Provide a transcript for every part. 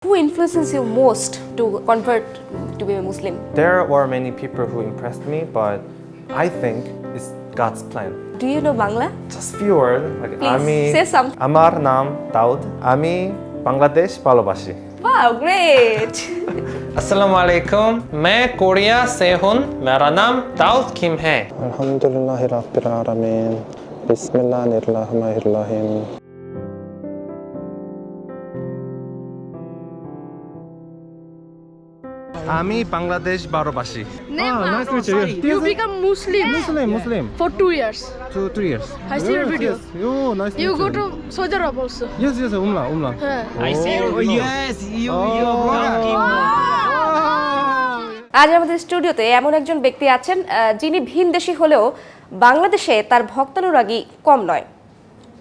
Who influences you most to convert to be a Muslim? There were many people who impressed me, but I think it's God's plan. Do you know Bangla? Just few words. Like, Please say some. আমার নাম দাউদ আমি বাংলাদেশ ভালোবাসি Wow, great! अस्सलाम वालेकुम मैं Korea से हूँ मेरा नाम दाऊद किम है अल्हम्दुलिल्लाहि रब्बिल आलमीन बिस्मिल्लाहिर रहमानिर रहीम আমি বাংলাদেশ ভালোবাসি Nice to meet you. You become Muslim for 2 years. 2 years. I see your video. Oh, nice You go to Saudi Arabia also. Yes, umla. Yeah. I see your video. Yes you আজ আমাদের স্টুডিওতে এমন একজন ব্যক্তি আছেন যিনি ভিনদেশী হলেও বাংলাদেশে তার ভক্তানুরাগী কম নয়।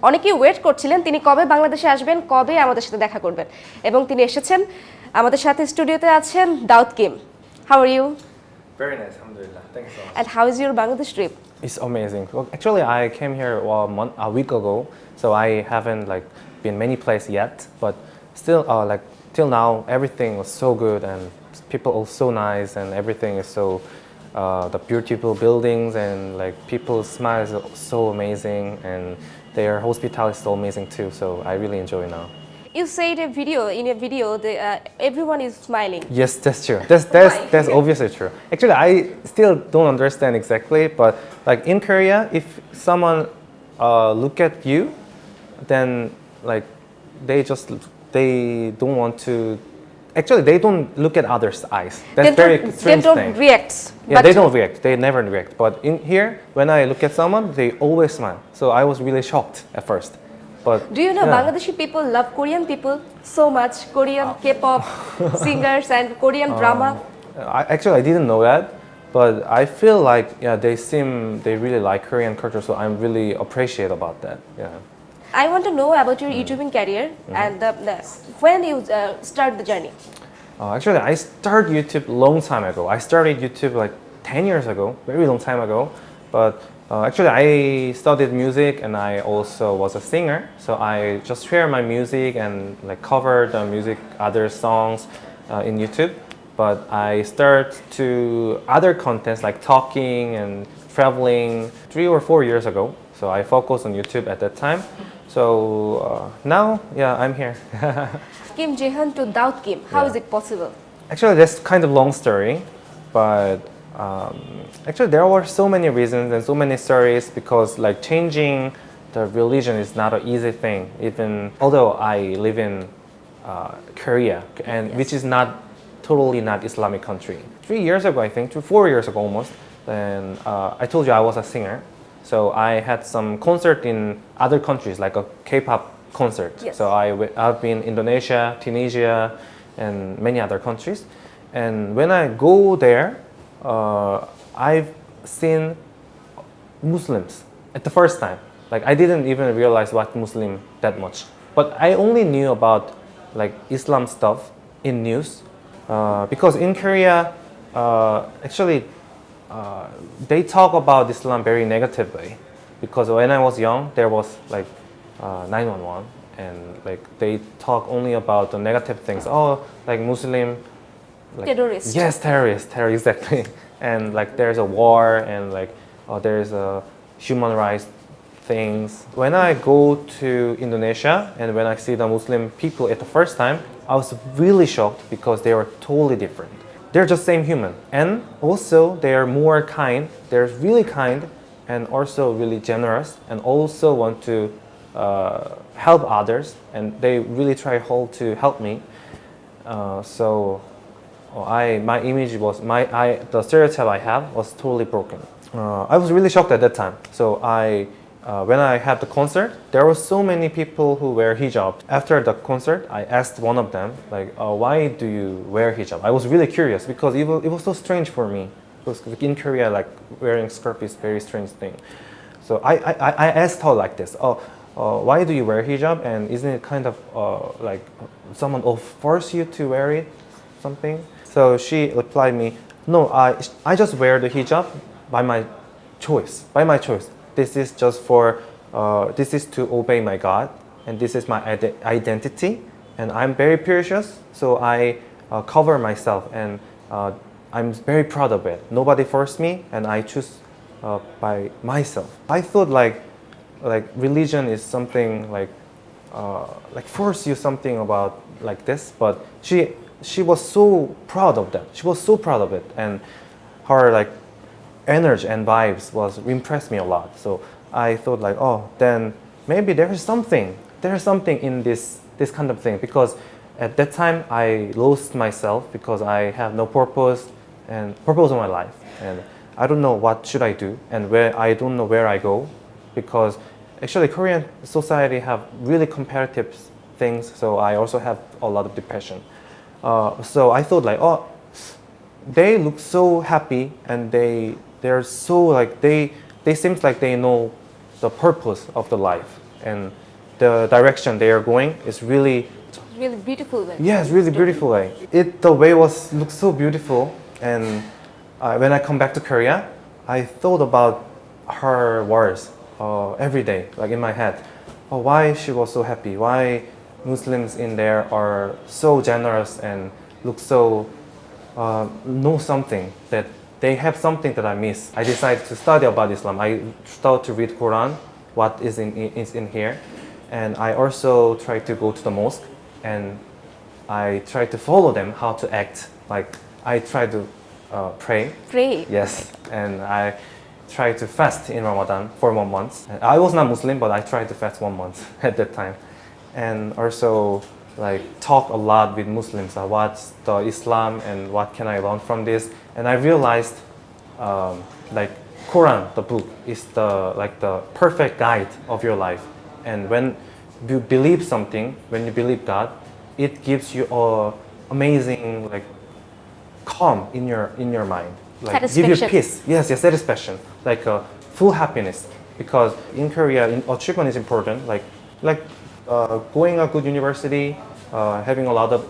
অনেকেই ওয়েট করছিলেন তিনি কবে বাংলাদেশে আসবেন, কবে আমাদের সাথে দেখা করবেন, এবং তিনি এসেছেন। আমাদের সাথে স্টুডিওতে আছেন দাউদ Kim. How are you? Very nice, alhamdulillah. Thank you so much. And how is your Bangladesh trip? It's amazing. Well, actually, I came here a week ago, so I haven't been many places yet. But still, till now, everything was so good and people are so nice and everything is so the beautiful buildings and people's smiles are so amazing and their hospitality is so amazing too. So I really enjoy now. You said in a video everyone is smiling. Yes, that's true. That's obviously true. Actually, I still don't understand exactly, but in Korea, if someone look at you, then they don't want to. Actually, they don't look at others' eyes. That's very strange They don't thing. react. Yeah, they don't react. They never react. But in here, when I look at someone, they always smile. So I was really shocked at first. But Do you know yeah. Bangladeshi people love Korean people so much? Korean Kpop singers and Korean drama. I didn't know that, but I feel like they really like Korean culture, so I'm really appreciate about that. Yeah. I want to know about your YouTubing career and when you start the journey. Actually, I started YouTube long time ago. I started YouTube 10 years ago, very long time ago. But actually, I studied music and I also was a singer. So I just share my music and cover the music, other songs in YouTube. But I start to other contents like talking and traveling 3 or 4 years ago. So I focused on YouTube at that time. So now, I'm here. Kim Jehan to Daud Kim. How Yeah. is it possible? Actually, that's kind of long story, but actually there were so many reasons and so many stories because changing the religion is not an easy thing. Even although I live in Korea, and Yes. which is not totally not Islamic country. 3 years ago, I think, 4 years ago almost, then I told you I was a singer. So I had some concert in other countries, like a K-pop concert. Yes. So I've been Indonesia, Tunisia, and many other countries. And when I go there, I've seen Muslims at the first time. I didn't even realize what Muslim that much. But I only knew about Islam stuff in news because in Korea, actually, they talk about Islam very negatively. Because when I was young, there was 911, and they talk only about the negative things. Oh, Muslim. Terrorist. Yes, terrorist, exactly. And there's a war and there's a human rights things. When I go to Indonesia and when I see the Muslim people at the first time, I was really shocked because they were totally different. They're just same human, and also they are more kind. They're really kind and also really generous, and also want to help others, and they really try hard to help me. My image was the stereotype I have was totally broken. I was really shocked at that time. So when I had the concert, there were so many people who wear hijab. After the concert, I asked one of them why do you wear hijab? I was really curious because it was so strange for me. Because in Korea, wearing skirt is a very strange thing. So I asked her like this. Why do you wear hijab? And isn't it kind of someone will force you to wear it, something? So she replied me, no, I just wear the hijab by my choice. This is just this is to obey my God, and this is my identity, and I'm very precious, so I cover myself, and I'm very proud of it. Nobody forced me, and I choose by myself. I thought like religion is something like force you something about like this, but she was so proud of that. She was so proud of it, and her like energy and vibes was impressed me a lot. So I thought like, oh, then maybe there's something in this kind of thing, because at that time I lost myself because I have no purpose in my life, and I don't know what should I do, and I don't know where I go, because actually Korean society have really competitive things, so I also have a lot of depression. So I thought like, oh, they look so happy, and they're so like they seems like they know the purpose of the life, and the direction they are going is really beautiful way. yes, really beautiful way. The way looks so beautiful, and when I come back to Korea, I thought about her words every day, like in my head. Oh, why she was so happy? Why Muslims in there are so generous and look so know something, that they have something that I miss. I decided to study about Islam. I started to read Quran, what is in here, and I also tried to go to the mosque, and I tried to follow them how to act. Like I tried to pray. Pray. Yes, and I tried to fast in Ramadan for 1 month. I was not Muslim, but I tried to fast 1 month at that time, and also like talk a lot with Muslims. What's the Islam and what can I learn from this? And I realized like Quran, the book, is the perfect guide of your life. And when you believe something, when you believe God, it gives you amazing like calm in your mind, like give you peace. Yes, satisfaction, like full happiness. Because in Korea, achievement is important. Like going a good university, having a lot of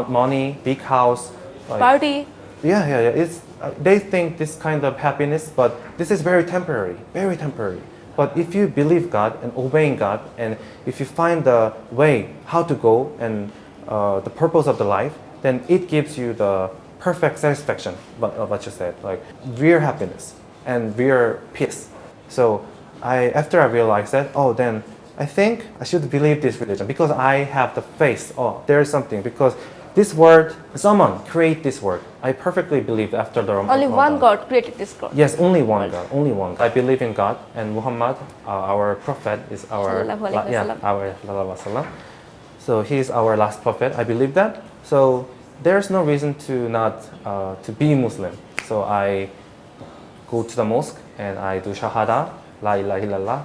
money, big house, like, Party. Yeah. It's they think this kind of happiness, but this is very temporary, very temporary. But if you believe God and obeying God, and if you find the way how to go and the purpose of the life, then it gives you the perfect satisfaction. What you said, like real happiness and real peace. So after I realized that, oh, then I think I should believe this religion, because I have the faith. Oh, there is something, because this word, someone create this word. I perfectly believe after the Only one God created this God. Yes, only one God, only one. I believe in God, and Muhammad, our prophet, is our our. So he is our last prophet. I believe that. So there's no reason to not to be Muslim. So I go to the mosque and I do shahada, la ilaha illallah,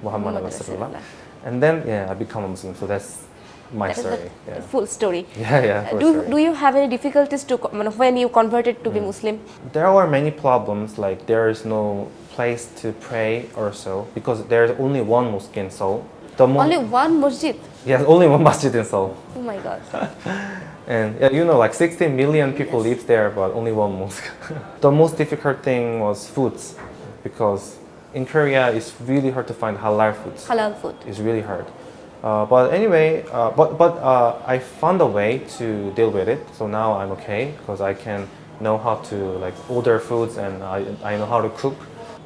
Muhammad Rasulullah, and then I become a Muslim. So that's my story. The full story. Yeah. Do you have any difficulties when you converted to be Muslim? There are many problems, like there is no place to pray or so, because there's only one mosque in Seoul. Only one masjid? Yes, only one masjid in Seoul. Oh my God. And like 16 million people live there, but only one mosque. The most difficult thing was foods, because in Korea it's really hard to find halal foods. Halal food. It's really hard. But anyway, I found a way to deal with it. So now I'm okay, because I can know how to like order foods, and I know how to cook.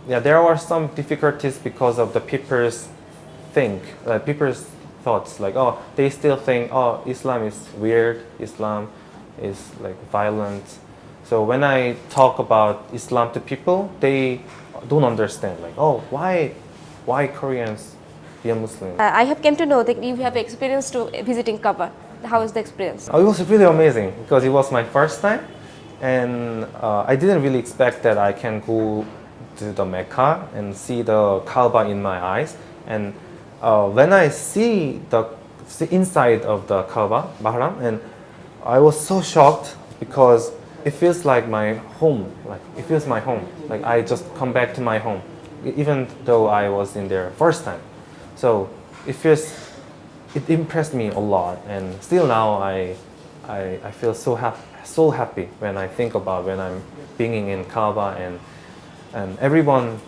Yeah, there are some difficulties because of the people's thoughts. Like, oh, they still think, oh, Islam is weird. Islam is like violent. So when I talk about Islam to people, they don't understand. Like, oh, why Koreans be a Muslim? I have come to know that you have experience to visiting Kaaba. How was the experience? Oh, it was really amazing, because it was my first time, and I didn't really expect that I can go to the Mecca and see the Kaaba in my eyes. And when I see the inside of the Kaaba, Bahram, and I was so shocked, because it feels like my home. Like it feels my home. Like I just come back to my home, even though I was in there first time. So it impressed me a lot, and still now I feel so happy when I think about when I'm being in Kaaba, and everyone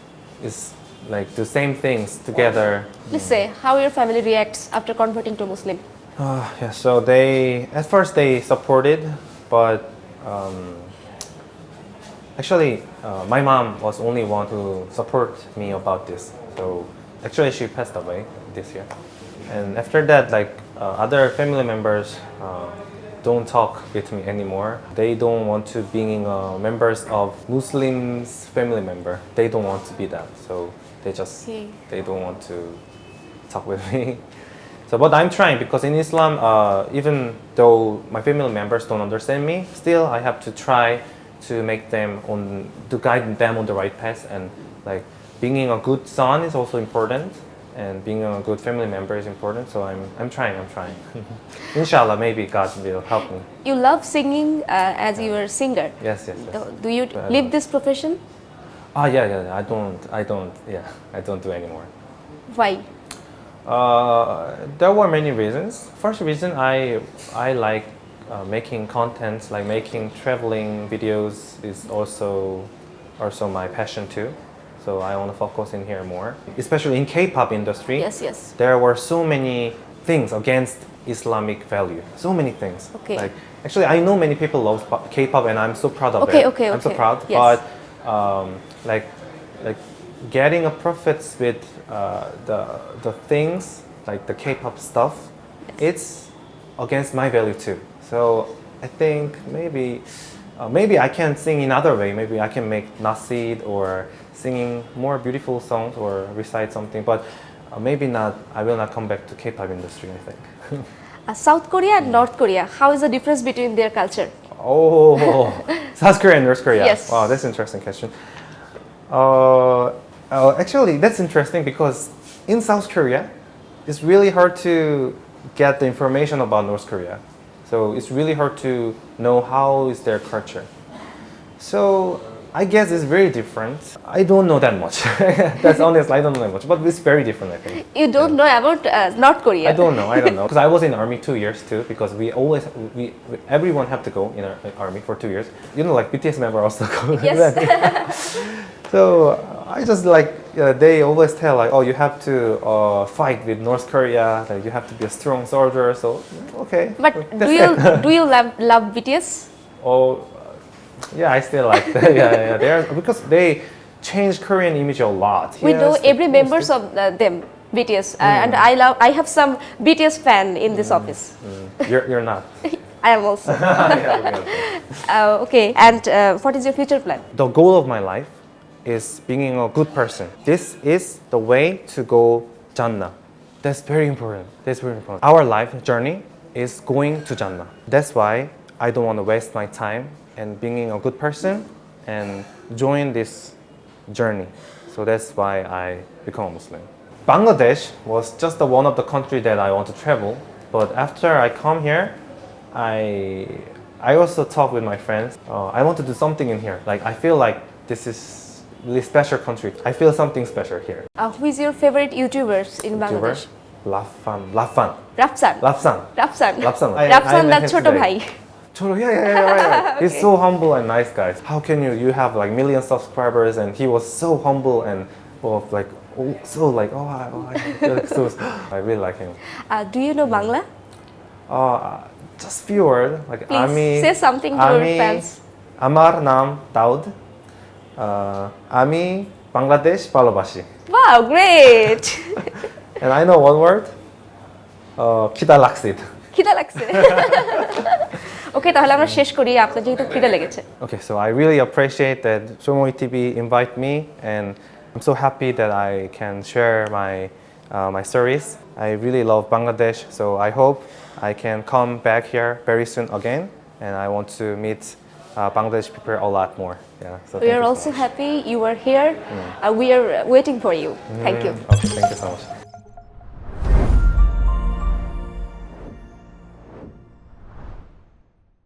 is like the same things together. Please say how your family reacts after converting to Muslim. Yeah, so they at first they supported, but actually my mom was only one who support me about this. So actually she passed away this year, and after that, like other family members don't talk with me anymore. They don't want to being members of Muslims family member. They don't want to be that. So they don't want to talk with me. So, but I'm trying because in Islam, even though my family members don't understand me, still I have to try to make them to guide them on the right path, and like being a good son is also important, and being a good family member is important. So I'm trying. Inshallah, maybe God will help me. You love singing as you are a singer. Yes. Do you live this profession? Yeah. I don't do anymore. Why? There were many reasons. First reason, I like making contents, like making traveling videos is also my passion too. So I want to focus in here more, especially in K-pop industry. Yes. There were so many things against Islamic value. So many things. Okay. Like actually, I know many people love K-pop, and I'm so proud of it. Okay. I'm so proud. Yes. But like getting a profits with the things like the K-pop stuff, it's against my value too. So I think maybe I can sing in other way. Maybe I can make nasid or singing more beautiful songs or recite something. But maybe not. I will not come back to K-pop industry, I think. South Korea and North Korea, how is the difference between their culture? Oh, South Korea and North Korea. Yes. Wow, that's an interesting question. Actually, that's interesting because in South Korea, it's really hard to get the information about North Korea. So it's really hard to know how is their culture. So I guess it's very different. I don't know that much. That's honest. I don't know that much, but it's very different, I think. You don't know about North Korea? I don't know. Because I was in army 2 years too. Because everyone have to go in our army for 2 years. You know, like BTS member also go. Yes. So I just like they always tell like, oh, you have to fight with North Korea. Like you have to be a strong soldier. So okay. But do you love BTS? Oh, yeah, I still like that. Yeah. Because they changed Korean image a lot. We Yes, know every members of them BTS, and I have some BTS fan in this office. You're not. I am also. Okay, and what is your future plan? The goal of my life is being a good person. This is the way to go Jannah. That's very important. Our life journey is going to Jannah. That's why I don't want to waste my time and being a good person and join this journey. So that's why I become a Muslim. Bangladesh was just one of the country that I want to travel. But after I come here, I also talk with my friends. I want to do something in here. Like I feel like this is really special country. I feel something special here. Who is your favorite YouTubers in YouTuber? Bangladesh? Lafan. Rapsan. Rapsan. Rapsan, that's Choto Bhai. Right. He's so humble and nice, guys. How can you have like million subscribers, and he was so humble and I really like him. Do you know Bangla? Just few words like Please say something to your fans. Amar naam Daud. Ami Bangladesh ভালোবাসি. Wow, great. And I know one word. খিদা লাগছে. খিদা লাগছে. Okay, তাহলে আমরা শেষ করি, আপনার যেহেতু খিদা লেগেছে. Okay, so I really appreciate that Somoy TV invite me, and I'm so happy that I can share my stories. I really love Bangladesh, so I hope I can come back here very soon again, and I want to meet Bangladesh people a lot more. Yeah, so We are also happy you are here. We are waiting for you. Thank you. Okay, thank you so much.